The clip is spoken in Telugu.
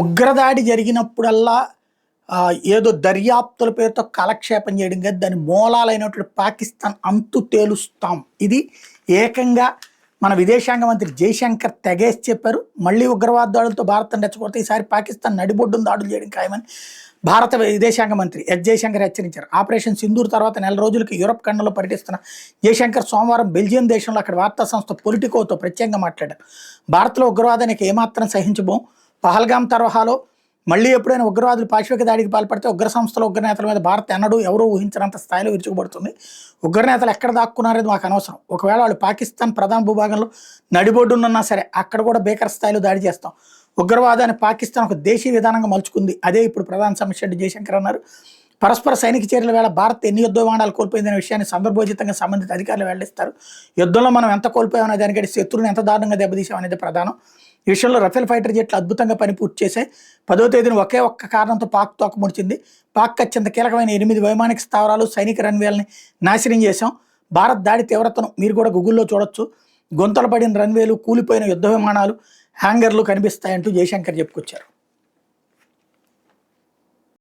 ఉగ్రదాడి జరిగినప్పుడల్లా ఏదో దర్యాప్తుల పేరుతో కాలక్షేపం చేయడం కాదు, దాని మూలాలైనటువంటి పాకిస్తాన్ అంతు తేలుస్తాం. ఇది ఏకంగా మన విదేశాంగ మంత్రి జయశంకర్ తెగేసి చెప్పారు. మళ్ళీ ఉగ్రవాద దాడులతో భారత్ రెచ్చగొడితే ఈసారి పాకిస్తాన్ నడిబొడ్డును దాడులు చేయడం ఖాయమని భారత విదేశాంగ మంత్రి జయశంకర్ హెచ్చరించారు. ఆపరేషన్ సింధూర్ తర్వాత నెల రోజులకి యూరప్ ఖండంలో పర్యటిస్తున్న జయశంకర్ సోమవారం బెల్జియం దేశంలో అక్కడ వార్తా సంస్థ పొలిటికోతో ప్రత్యేకంగా మాట్లాడారు. భారత్లో ఉగ్రవాదానికి ఏమాత్రం సహించబోం. పహల్గామ్ తరహాలో మళ్ళీ ఎప్పుడైనా ఉగ్రవాదులు పాశవిక దాడికి పాల్పడితే ఉగ్ర సంస్థల ఉగ్రనేతల మీద భారత్ ఎన్నడూ ఎవరూ ఊహించినంత స్థాయిలో విరుచుకుపడుతుంది. ఉగ్రనేతలు ఎక్కడ దాక్కున్నారనేది మాకు అనవసరం. ఒకవేళ వాళ్ళు పాకిస్తాన్ ప్రధాన భూభాగంలో నడిబొడ్డునున్నా సరే అక్కడ కూడా భీకర స్థాయిలో దాడి చేస్తాం. ఉగ్రవాదాన్ని పాకిస్తాన్ ఒక దేశీయ విధానంగా మలుచుకుంది. అదే ఇప్పుడు ప్రధాన సమస్య అని జయశంకర్ అన్నారు. పరస్పర సైనిక చర్యల వేళ భారత్ ఎన్ని యుద్ధ విమానాలు కోల్పోయిందనే విషయాన్ని సందర్భోచితంగా సంబంధిత అధికారులు వెల్లడిస్తారు. యుద్ధంలో మనం ఎంత కోల్పోయామనే దానికంటే శత్రువుని ఎంత దారుణంగా దెబ్బతీసామనేది ప్రధానం. ఈ విషయంలో రఫేల్ ఫైటర్ జెట్లు అద్భుతంగా పని పూర్తి చేశాయి. 10వ తేదీన ఒకే ఒక్క కారణంతో పాక్ తోకముడిచింది. పాక్ అత్యంత కీలకమైన 8 వైమానిక స్థావరాలు, సైనిక రన్వేలని నాశనం చేశాం. భారత్ దాడి తీవ్రతను మీరు కూడా గూగుల్లో చూడొచ్చు. గొంతలు పడిన రన్వేలు, కూలిపోయిన యుద్ధ విమానాలు, హ్యాంగర్లు కనిపిస్తాయంటూ జయశంకర్ చెప్పుకొచ్చారు.